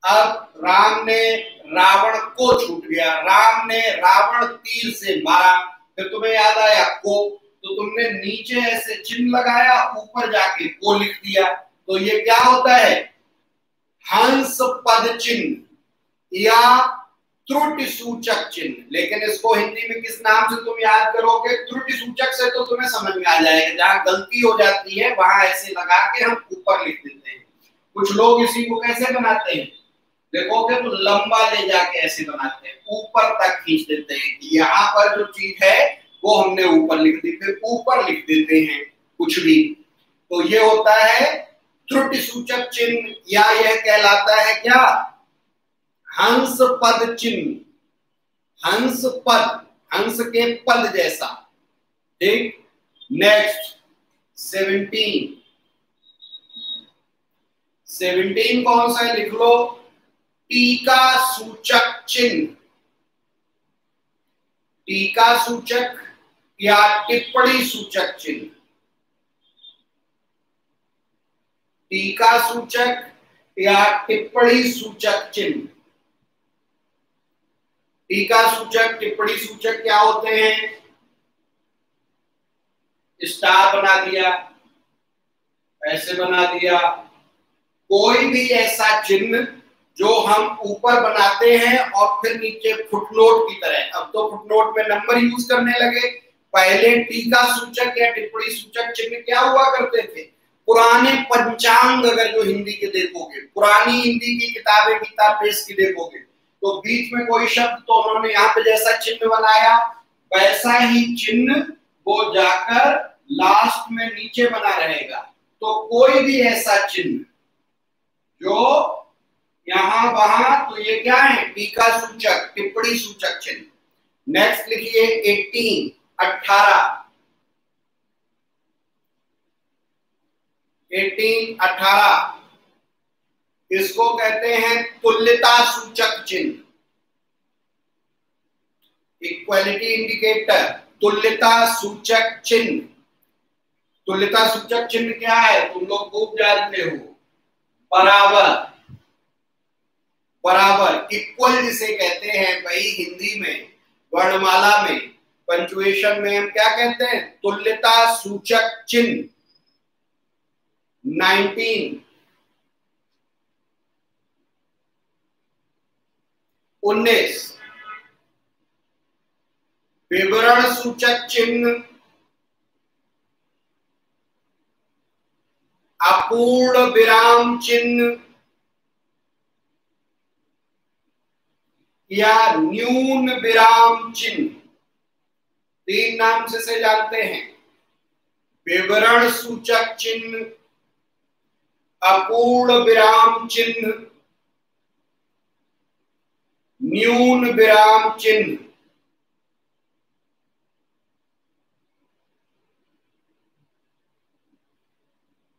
अब राम ने रावण को छूट गया, राम ने रावण तीर से मारा, फिर तुम्हें याद आया को, तो तुमने नीचे ऐसे चिन्ह लगाया, ऊपर जाके को लिख दिया। तो ये क्या होता है, हंस पद चिन्ह या त्रुटि सूचक चिन्ह। लेकिन इसको हिंदी में किस नाम से तुम याद करोगे, त्रुटि सूचक से तो तुम्हें समझ में आ जाएगा, जहां गलती हो जाती है वहां ऐसे लगा के हम ऊपर लिख देते हैं। कुछ लोग इसी को कैसे बनाते हैं, देखोगे तो लंबा ले जाके ऐसे बनाते हैं, ऊपर तक खींच देते हैं कि यहाँ पर जो चीज है वो हमने ऊपर लिख दी, फिर ऊपर लिख देते हैं कुछ भी। तो ये होता है त्रुटि सूचक चिन्ह, या यह कहलाता है क्या, हंस पद चिन्ह। हंस पद, हंस के पद जैसा। ठीक, नेक्स्ट 17 कौन सा है, लिख लो, टीका सूचक चिन्ह। टीका सूचक या टिप्पणी सूचक चिन्ह। टीका सूचक या टिप्पणी सूचक चिन्ह। टीका सूचक, टिप्पणी सूचक क्या होते हैं, स्टार बना दिया, ऐसे बना दिया, कोई भी ऐसा चिन्ह जो हम ऊपर बनाते हैं और फिर नीचे फुटनोट की तरह। अब तो फुटनोट में नंबर यूज करने लगे, पहले टीका सूचक या टिप्पणी सूचक चिन्ह क्या हुआ करते थे, पुराने पंचांग अगर जो हिंदी के देखोगे, पुरानी हिंदी की किताबें, गीता प्रेस की देखोगे, तो बीच में कोई शब्द तो उन्होंने यहाँ पे जैसा चिन्ह बनाया वैसा ही चिन्ह वो जाकर लास्ट में नीचे बना रहेगा। तो कोई भी ऐसा चिन्ह जो यहां वहां, तो ये क्या है, टीका सूचक, टिप्पणी सूचक चिन्ह। नेक्स्ट लिखिए 18 18 इसको कहते हैं तुल्यता सूचक चिन्ह, इक्वालिटी इंडिकेटर, तुल्यता सूचक चिन्ह। तुल्यता सूचक चिन्ह क्या है, तुम लोग खूब जानते हो, बराबर। बराबर, इक्वल जिसे कहते हैं भाई हिंदी में, वर्णमाला में, पंचुएशन में हम क्या कहते हैं, तुल्यता सूचक चिन्ह। 19 विवरण सूचक चिन्ह, अपूर्ण विराम चिन्ह या न्यून विराम चिन्ह। 3 नाम से जानते हैं, विवरण सूचक चिन्ह, अपूर्ण विराम चिन्ह, न्यून विराम चिन्ह।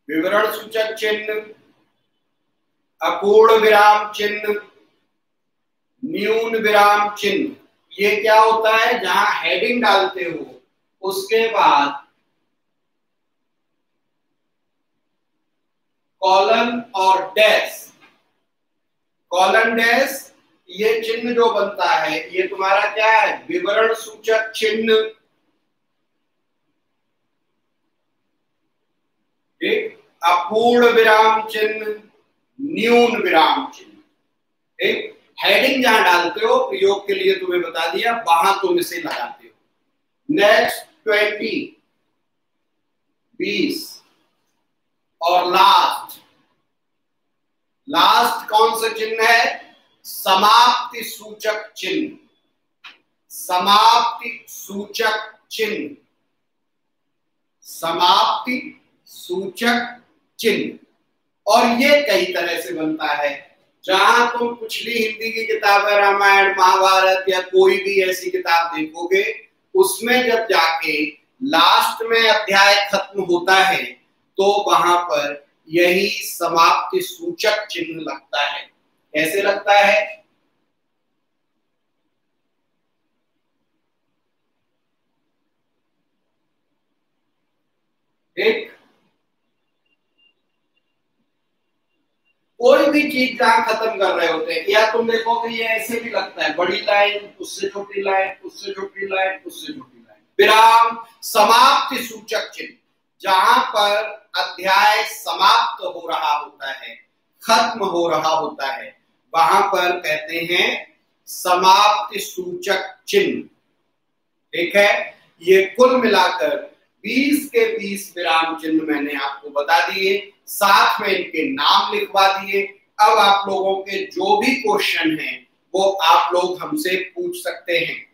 विवरण सूचक चिन्ह, अपूर्ण विराम चिन्ह, न्यून विराम चिन्ह, ये क्या होता है, जहां हेडिंग डालते हो उसके बाद कॉलन और डैश। कॉलन डैश ये चिन्ह जो बनता है ये तुम्हारा क्या है, विवरण सूचक चिन्ह। ठीक, अपूर्ण विराम चिन्ह, न्यून विराम चिन्ह। ठीक, हेडिंग जहां डालते हो, प्रयोग के लिए तुम्हें बता दिया, वहां तुम इसे लगाते हो। नेक्स्ट 20 और लास्ट। लास्ट कौन सा चिन्ह है, समाप्ति सूचक चिन्ह। समाप्ति सूचक चिन्ह, समाप्ति सूचक चिन्ह। और ये कई तरह से बनता है, जहां तुम पिछली हिंदी की किताब है, रामायण महाभारत या कोई भी ऐसी किताब देखोगे, उसमें जब जाके लास्ट में अध्याय खत्म होता है तो वहां पर यही समाप्ति सूचक चिन्ह लगता है। कैसे लगता है, एक कोई भी चीज जहां खत्म कर रहे होते हैं, या तुम देखोगे ये ऐसे भी लगता है, बड़ी लाइन, उससे छोटी लाइन, उससे छोटी लाइन, उससे छोटी लाइन, विराम, समाप्ति सूचक चिन्ह। जहां पर अध्याय समाप्त हो रहा होता है, खत्म हो रहा होता है, वहां पर कहते हैं समाप्ति सूचक चिन्ह। ठीक है, ये कुल मिलाकर 20 के 20 विराम चिन्ह मैंने आपको बता दिए, साथ में इनके नाम लिखवा दिए। अब आप लोगों के जो भी क्वेश्चन हैं वो आप लोग हमसे पूछ सकते हैं।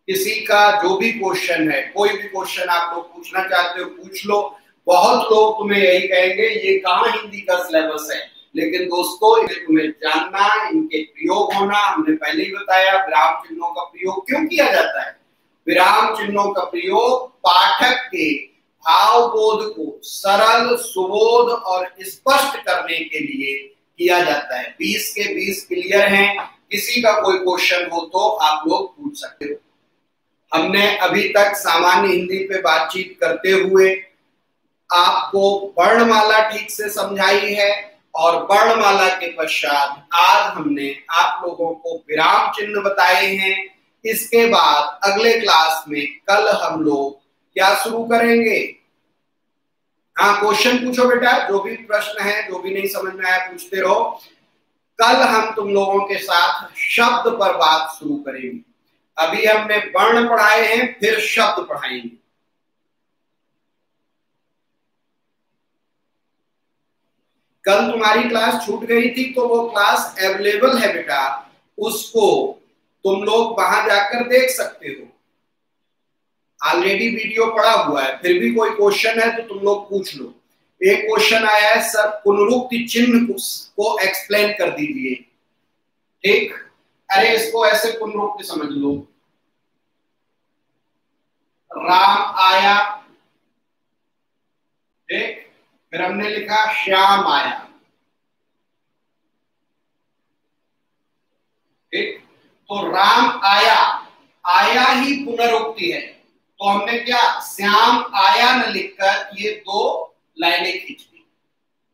किसी का जो भी क्वेश्चन है, कोई भी क्वेश्चन आप लोग पूछना चाहते हो पूछ लो। बहुत लोग तुम्हें यही कहेंगे ये कहाँ हिंदी का सिलेबस है, लेकिन दोस्तों इन्हें तुम्हें जानना, इनके प्रयोग होना, हमने पहले ही बताया विराम चिन्हों का प्रयोग क्यों किया जाता है। विराम चिन्हों का प्रयोग पाठक के भावबोध को सरल, सुबोध और स्पष्ट करने के लिए किया जाता है। 20 के 20 क्लियर हैं? किसी का कोई क्वेश्चन हो तो आप लोग पूछ सकते हो। हमने अभी तक सामान्य हिंदी पे बातचीत करते हुए आपको वर्णमाला ठीक से समझाई है, और वर्णमाला के पश्चात आज हमने आप लोगों को विराम चिन्ह बताए हैं। इसके बाद अगले क्लास में कल हम लोग क्या शुरू करेंगे? हाँ, क्वेश्चन पूछो बेटा, जो भी प्रश्न है, जो भी नहीं समझ में आया पूछते रहो। कल हम तुम लोगों के साथ शब्द पर बात शुरू करेंगे। अभी हमने वर्ण पढ़ाए हैं, फिर शब्द पढ़ाएंगे। कल तुम्हारी क्लास छूट गई थी तो वो क्लास अवेलेबल है बेटा, उसको तुम लोग वहां जाकर देख सकते हो। ऑलरेडी वीडियो पड़ा हुआ है, फिर भी कोई क्वेश्चन है तो तुम लोग पूछ लो। एक क्वेश्चन आया है, सर पुनरुक्ति चिन्ह को एक्सप्लेन कर दीजिए। ठीक, अरे इसको ऐसे पुनरुक्ति समझ लो। राम आया, ठीक, फिर हमने लिखा श्याम आया। ठीक, तो राम आया, आया ही पुनरुक्ति है, तो हमने क्या श्याम आया न लिखकर ये दो लाइनें खींच दी।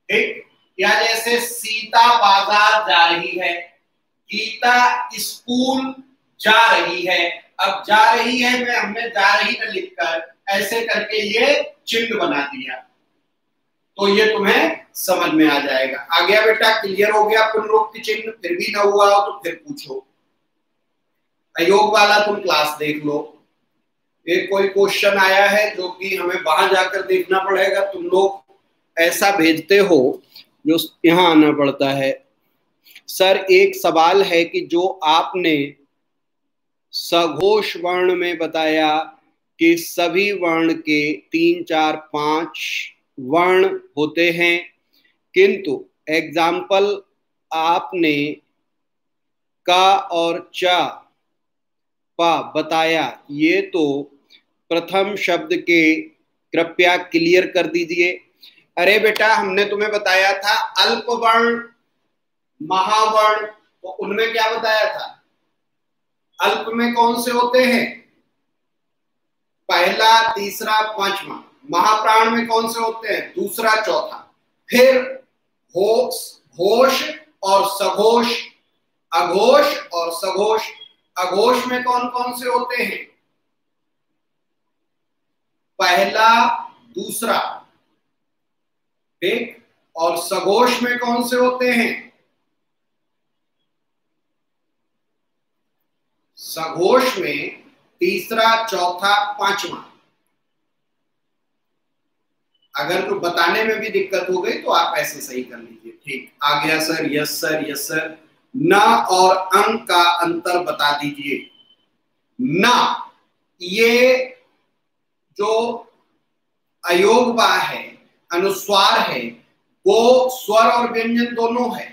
ठीक, या जैसे सीता बाजार जा रही है, गीता स्कूल जा रही है। अब जा रही है में हमने जा रही न लिखकर ऐसे करके ये चिन्ह बना दिया, तो ये तुम्हें समझ में आ जाएगा। आ गया बेटा? क्लियर हो गया पुनरुक्ति चिन्ह? फिर भी ना हुआ हो तो फिर पूछो। अयोग वाला तुम क्लास देख लो। एक कोई क्वेश्चन आया है जो कि हमें वहां जाकर देखना पड़ेगा, तुम लोग ऐसा भेजते हो जो यहाँ आना पड़ता है। सर एक सवाल है कि जो आपने सघोष वर्ण में बताया कि सभी वर्ण के 3, 4, 5 वर्ण होते हैं, किंतु एग्जाम्पल आपने का और चा पा बताया, ये तो प्रथम शब्द के, कृपया क्लियर कर दीजिए। अरे बेटा हमने तुम्हें बताया था अल्प वर्ण, महावर्ण, तो उनमें क्या बताया था? अल्प में कौन से होते हैं? पहला, तीसरा, पांचवा। महाप्राण में कौन से होते हैं? दूसरा, चौथा। फिर घोष और सघोष, अघोष और सघोष। अघोष में कौन कौन से होते हैं? पहला, दूसरा। ठीक, और सघोष में कौन से होते हैं? सघोष में तीसरा, चौथा, पांचवा। अगर तो बताने में भी दिक्कत हो गई तो आप ऐसे सही कर लीजिए। ठीक, आ गया sir? Yes sir, yes sir. न और अंक का अंतर बता दीजिए। न, ये जो अयोगवा है, अनुस्वार है, वो स्वर और व्यंजन दोनों है,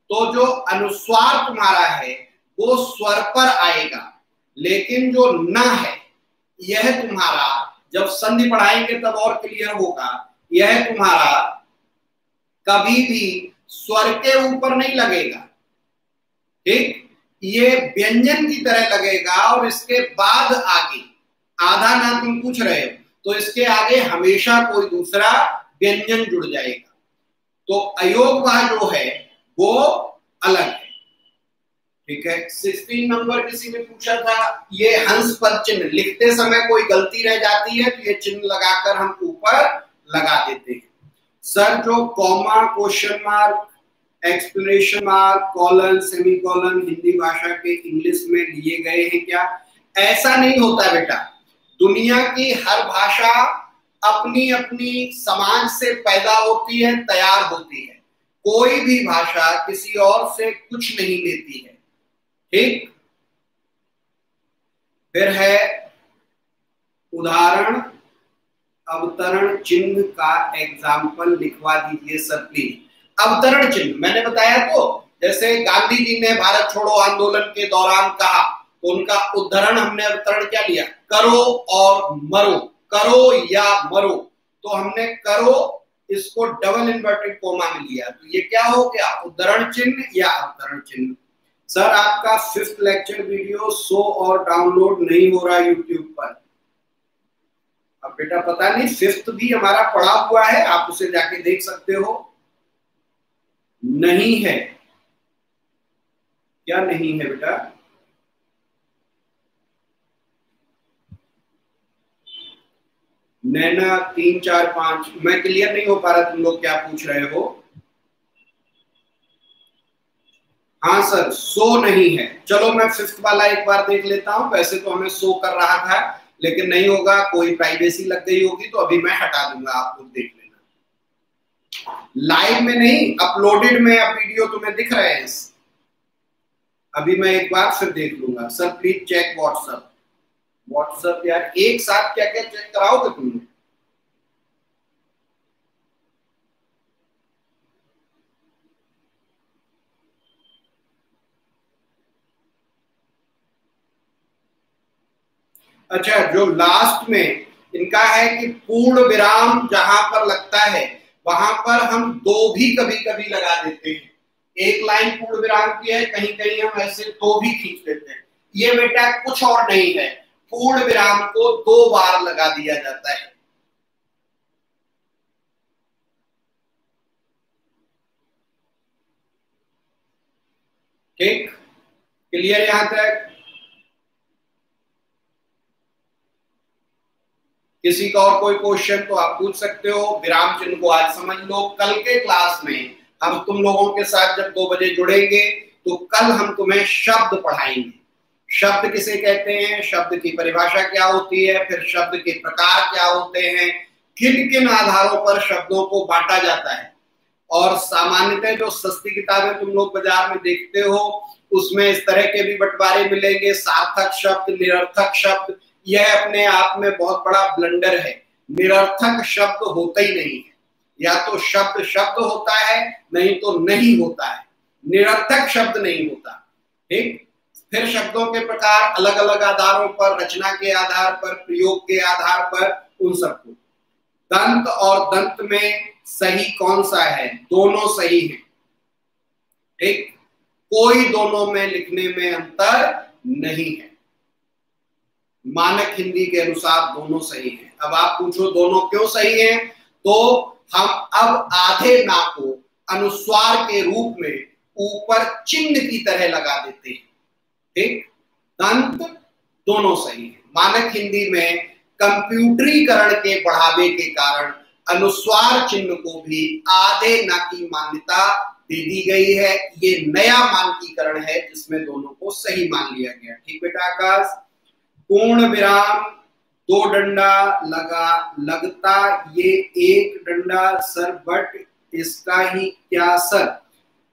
तो जो अनुस्वार तुम्हारा है वो स्वर पर आएगा, लेकिन जो न है यह तुम्हारा, जब संधि पढ़ाएंगे तब और क्लियर होगा, यह तुम्हारा कभी भी स्वर के ऊपर नहीं लगेगा। ठीक, ये व्यंजन की तरह लगेगा, और इसके बाद आगे आधा ना तुम पूछ रहे हो तो इसके आगे हमेशा कोई दूसरा व्यंजन जुड़ जाएगा। तो अयोगवा जो है वो अलग है। ठीक है। 16 नंबर किसी ने पूछा था, ये हंस पर चिन्ह लिखते समय कोई गलती रह जाती है तो ये चिन्ह लगाकर हम ऊपर लगा देते हैं। सर जो comma, question mark, exclamation mark, colon, semicolon Hindi भाषा के इंग्लिश में लिए गए हैं क्या? ऐसा नहीं होता बेटा। दुनिया की हर भाषा अपनी अपनी समाज से पैदा होती है, तैयार होती है। कोई भी भाषा किसी और से कुछ नहीं लेती है, ठीक। फिर है उदाहरण, अवतरण चिन्ह का एग्जाम्पल लिखवा दीजिए सर प्लीज। अवतरण चिन्ह मैंने बताया तो, जैसे गांधी जी ने भारत छोड़ो आंदोलन के दौरान कहा तो उनका उद्धरण हमने अवतरण क्या लिया? करो और मरो, करो या मरो। तो हमने करो इसको डबल इन्वर्टेड कोमा में लिया, तो ये क्या हो गया? उद्धरण चिन्ह या अवतरण चिन्ह। सर आपका 5th लेक्चर वीडियो शो और डाउनलोड नहीं हो रहा यूट्यूब पर। अब बेटा पता नहीं, 5th भी हमारा पड़ा हुआ है, आप उसे जाके देख सकते हो। नहीं है क्या? नहीं है बेटा, नैना 3 4 5। मैं क्लियर नहीं हो पा रहा तुम लोग क्या पूछ रहे हो। हाँ सर शो नहीं है। चलो मैं 5th वाला एक बार देख लेता हूं। वैसे तो हमें शो कर रहा था लेकिन नहीं होगा, कोई प्राइवेसी लग गई होगी तो अभी मैं हटा दूंगा, आप लोग देख लेना। लाइव में नहीं, अपलोडेड में अब वीडियो तुम्हें दिख रहे हैं। अभी मैं एक बार फिर देख लूंगा। Sir please check WhatsApp. WhatsApp यार एक साथ क्या क्या चेक कराओगे तुमने? अच्छा, जो लास्ट में इनका है कि पूर्ण विराम जहां पर लगता है वहां पर हम दो भी कभी कभी लगा देते हैं। एक लाइन पूर्ण विराम की है, कहीं कहीं हम ऐसे दो भी खींच देते हैं। ये बेटा कुछ और नहीं है, पूर्ण विराम को 2 बार लगा दिया जाता है। ठीक, क्लियर यहां तक? किसी का और कोई क्वेश्चन तो आप पूछ सकते हो। विराम चिन्ह को आज समझ लो। कल के क्लास में हम तुम लोगों के साथ जब 2 बजे जुड़ेंगे तो कल हम तुम्हें शब्द पढ़ाएंगे। शब्द किसे कहते हैं, शब्द की परिभाषा क्या होती है, फिर शब्द के प्रकार क्या होते हैं, किन किन आधारों पर शब्दों को बांटा जाता है। और सामान्यतः जो सस्ती किताबें तुम लोग बाजार में देखते हो उसमें इस तरह के भी बंटवारे मिलेंगे, सार्थक शब्द, निरर्थक शब्द। यह अपने आप में बहुत बड़ा ब्लंडर है। निरर्थक शब्द होता ही नहीं है, या तो शब्द शब्द होता है नहीं तो नहीं होता है, निरर्थक शब्द नहीं होता। ठीक। फिर शब्दों के प्रकार अलग अलग आधारों पर, रचना के आधार पर, प्रयोग के आधार पर, उन सबको। दंत और दंत में सही कौन सा है? दोनों सही है। ठीक, कोई दोनों में लिखने में अंतर नहीं है। मानक हिंदी के अनुसार दोनों सही है। अब आप पूछो दोनों क्यों सही है, तो हम अब आधे ना को अनुस्वार के रूप में ऊपर चिन्ह की तरह लगा देते हैं। ठीक, दंत दोनों सही है। मानक हिंदी में कंप्यूटरीकरण के बढ़ावे के कारण अनुस्वार चिन्ह को भी आधे ना की मान्यता दे दी गई है। ये नया मानकीकरण है जिसमें दोनों को सही मान लिया गया। ठीक बेटा आकाश। पूर्ण विराम 2 डंडा लगा लगता, ये 1 डंडा सर, बट इसका ही क्या सर?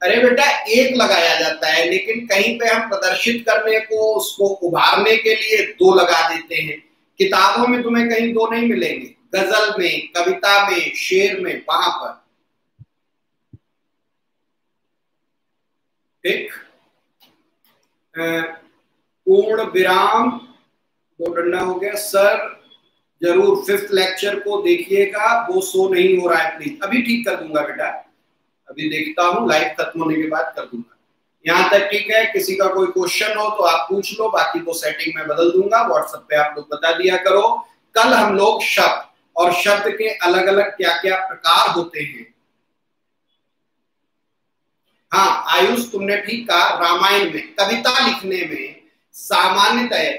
अरे बेटा एक लगाया जाता है लेकिन कहीं पे हम प्रदर्शित करने को, उसको उभारने के लिए 2 लगा देते हैं। किताबों में तुम्हें कहीं 2 नहीं मिलेंगे, गजल में, कविता में, शेर में, वहां पर। ठीक, पूर्ण विराम 2 डंडा हो गया सर। जरूर 5th लेक्चर को देखिएगा, वो शो नहीं हो रहा है प्लीज। अभी ठीक कर दूंगा बेटा, अभी देखता हूँ, लाइव खत्म होने के बाद कर दूंगा। यहाँ तक ठीक है? किसी का कोई क्वेश्चन हो तो आप पूछ लो, बाकी तो सेटिंग में बदल दूंगा। व्हाट्सएप पे आप लोग बता दिया करो। कल हम लोग शब्द और शब्द के अलग अलग क्या क्या प्रकार होते हैं हाँ आयुष, तुमने ठीक कहा। रामायण में कविता लिखने में सामान्यतः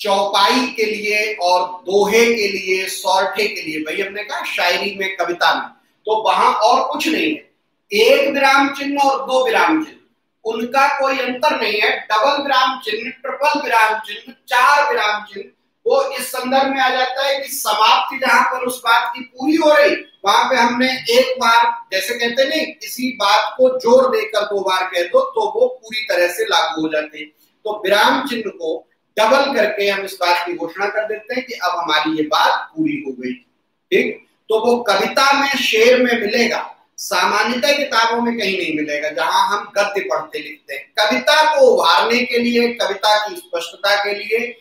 चौपाई के लिए और दोहे के लिए, सौरठे के लिए, भाई हमने कहा शायरी में, कविता में, तो वहां और कुछ नहीं है। एक विराम चिन्ह और दो विराम चिन्ह, उनका कोई अंतर नहीं है। डबल विराम चिन्ह, ट्रिपल विराम चिन्ह, चार विराम चिन्ह, वो इस संदर्भ में आ जाता है कि समाप्ति जहां पर उस बात की पूरी हो रही, वहां पे हमने एक बार, जैसे कहते नहीं, किसी बात को जोर देकर दो बार कह दो तो वो पूरी तरह से लागू हो जाते हैं। तो विराम चिन्ह को डबल करके हम इस बात की घोषणा कर देते हैं कि अब हमारी ये बात पूरी हो गई। ठीक, तो वो कविता में, शेर में मिलेगा, सामान्यतः किताबों में कहीं नहीं मिलेगा जहां हम गद्य पढ़ते लिखते हैं। कविता को उभारने के लिए, कविता की स्पष्टता के लिए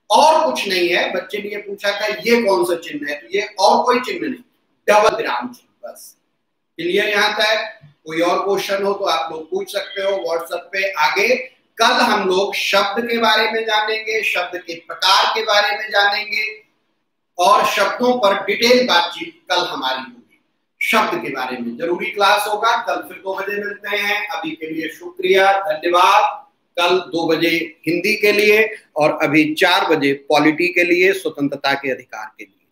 और कुछ नहीं है। बच्चे ने ये पूछा था ये कौन सा चिन्ह है, तो ये और कोई चिन्ह नहीं, डबल विराम चिन्ह, बस। क्लियर यहां तक? कोई और क्वेश्चन हो तो आप लोग पूछ सकते हो व्हाट्सएप पे। आगे कल हम लोग शब्द के बारे में जानेंगे, शब्द के प्रकार के बारे में जानेंगे और शब्दों पर डिटेल बातचीत कल हमारी होगी। शब्द के बारे में जरूरी क्लास होगा। कल फिर 2 बजे मिलते हैं। अभी के लिए शुक्रिया, धन्यवाद। कल 2 बजे हिंदी के लिए और अभी 4 बजे पॉलिटी के लिए, स्वतंत्रता के अधिकार के लिए।